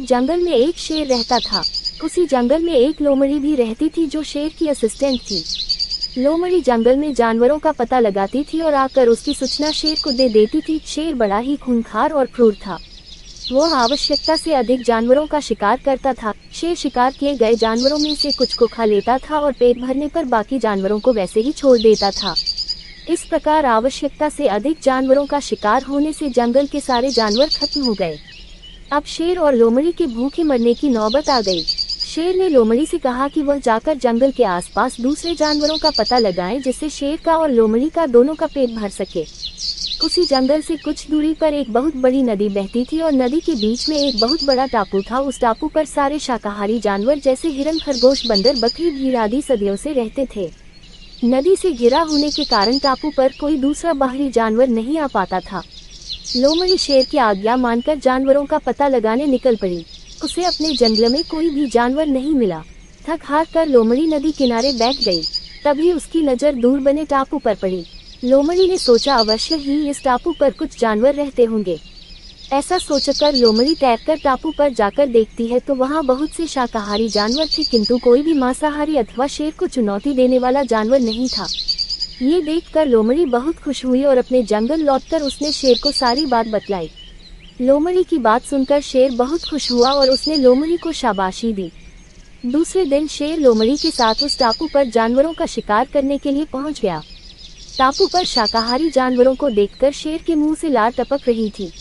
जंगल में एक शेर रहता था। उसी जंगल में एक लोमड़ी भी रहती थी जो शेर की असिस्टेंट थी। लोमड़ी जंगल में जानवरों का पता लगाती थी और आकर उसकी सूचना शेर को दे देती थी। शेर बड़ा ही खूंखार और क्रूर था। वो आवश्यकता से अधिक जानवरों का शिकार करता था। शेर शिकार किए गए जानवरों में से कुछ को खा लेता था और पेट भरने पर बाकी जानवरों को वैसे ही छोड़ देता था। इस प्रकार आवश्यकता से अधिक जानवरों का शिकार होने से जंगल के सारे जानवर खत्म हो गए। अब शेर और लोमड़ी के भूखे मरने की नौबत आ गई। शेर ने लोमड़ी से कहा कि वह जाकर जंगल के आसपास दूसरे जानवरों का पता लगाए जिससे शेर का और लोमड़ी का दोनों का पेट भर सके। उसी जंगल से कुछ दूरी पर एक बहुत बड़ी नदी बहती थी और नदी के बीच में एक बहुत बड़ा टापू था। उस टापू पर सारे शाकाहारी जानवर जैसे हिरन, खरगोश, बंदर, बकरी, भेड़ आदि सदियों से रहते थे। नदी से घिरा होने के कारण टापू पर कोई दूसरा बाहरी जानवर नहीं आ पाता था। लोमड़ी शेर की आज्ञा मानकर जानवरों का पता लगाने निकल पड़ी। उसे अपने जंगल में कोई भी जानवर नहीं मिला। थक हार कर लोमड़ी नदी किनारे बैठ गई। तभी उसकी नज़र दूर बने टापू पर पड़ी। लोमड़ी ने सोचा अवश्य ही इस टापू पर कुछ जानवर रहते होंगे। ऐसा सोचकर लोमड़ी तैरकर टापू पर जाकर देखती है तो वहाँ बहुत से शाकाहारी जानवर थे, किंतु कोई भी मांसाहारी अथवा शेर को चुनौती देने वाला जानवर नहीं था। ये देखकर लोमड़ी बहुत खुश हुई और अपने जंगल लौटकर उसने शेर को सारी बात बतलाई। लोमड़ी की बात सुनकर शेर बहुत खुश हुआ और उसने लोमड़ी को शाबाशी दी। दूसरे दिन शेर लोमड़ी के साथ उस टापू पर जानवरों का शिकार करने के लिए पहुंच गया। टापू पर शाकाहारी जानवरों को देखकर शेर के मुंह से लार टपक रही थी।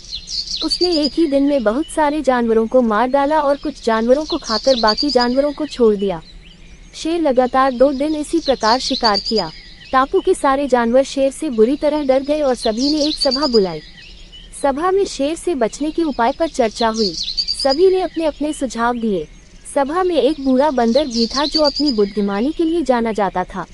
उसने एक ही दिन में बहुत सारे जानवरों को मार डाला और कुछ जानवरों को खाकर बाकी जानवरों को छोड़ दिया। शेर लगातार 2 दिन इसी प्रकार शिकार किया। टापू के सारे जानवर शेर से बुरी तरह डर गए और सभी ने एक सभा बुलाई। सभा में शेर से बचने के उपाय पर चर्चा हुई। सभी ने अपने अपने सुझाव दिए। सभा में एक बूढ़ा बंदर भी था जो अपनी बुद्धिमानी के लिए जाना जाता था।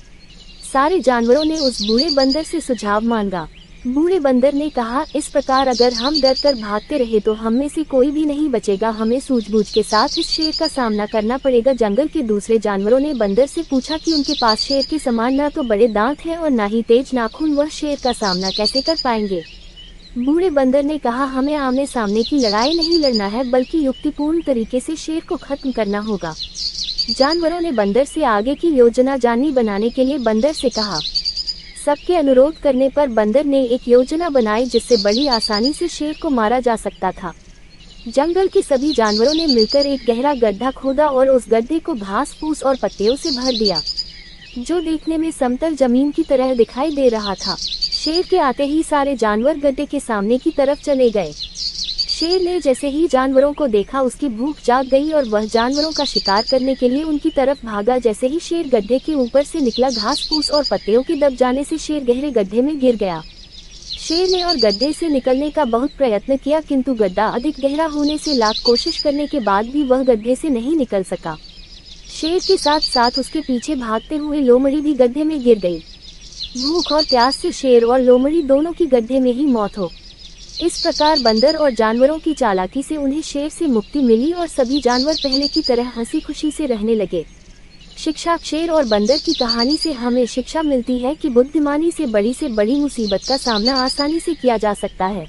सारे जानवरों ने उस बूढ़े बंदर से सुझाव मांगा। बूढ़े बंदर ने कहा, इस प्रकार अगर हम डर कर भागते रहे तो हम में से कोई भी नहीं बचेगा। हमें सूझबूझ के साथ इस शेर का सामना करना पड़ेगा। जंगल के दूसरे जानवरों ने बंदर से पूछा कि उनके पास शेर के समान न तो बड़े दांत हैं और न ही तेज नाखून, वह शेर का सामना कैसे कर पाएंगे। बूढ़े बंदर ने कहा, हमें आमने सामने की लड़ाई नहीं लड़ना है बल्कि युक्तिपूर्ण तरीके से शेर को खत्म करना होगा। जानवरों ने बंदर से आगे की योजना जानी बनाने के लिए बंदर से कहा। सबके अनुरोध करने पर बंदर ने एक योजना बनाई जिससे बड़ी आसानी से शेर को मारा जा सकता था। जंगल के सभी जानवरों ने मिलकर एक गहरा गड्ढा खोदा और उस गड्ढे को घास फूस और पत्तियों से भर दिया, जो देखने में समतल जमीन की तरह दिखाई दे रहा था। शेर के आते ही सारे जानवर गड्ढे के सामने की तरफ चले गए। शेर ने जैसे ही जानवरों को देखा उसकी भूख जाग गई और वह जानवरों का शिकार करने के लिए उनकी तरफ भागा। जैसे ही शेर गड्ढे के ऊपर से निकला, घास फूस और पत्तियों के दब जाने से शेर गहरे गड्ढे में गिर गया। शेर ने और गड्ढे से निकलने का बहुत प्रयत्न किया, किंतु गड्ढा अधिक गहरा होने से लाख कोशिश करने के बाद भी वह गड्ढे से नहीं निकल सका। शेर के साथ साथ उसके पीछे भागते हुए लोमड़ी भी गड्ढे में गिर गई। भूख और प्यास से शेर और लोमड़ी दोनों की गड्ढे में ही मौत हो। इस प्रकार बंदर और जानवरों की चालाकी से उन्हें शेर से मुक्ति मिली और सभी जानवर पहले की तरह हंसी खुशी से रहने लगे। शिक्षा। शेर और बंदर की कहानी से हमें शिक्षा मिलती है कि बुद्धिमानी से बड़ी मुसीबत का सामना आसानी से किया जा सकता है।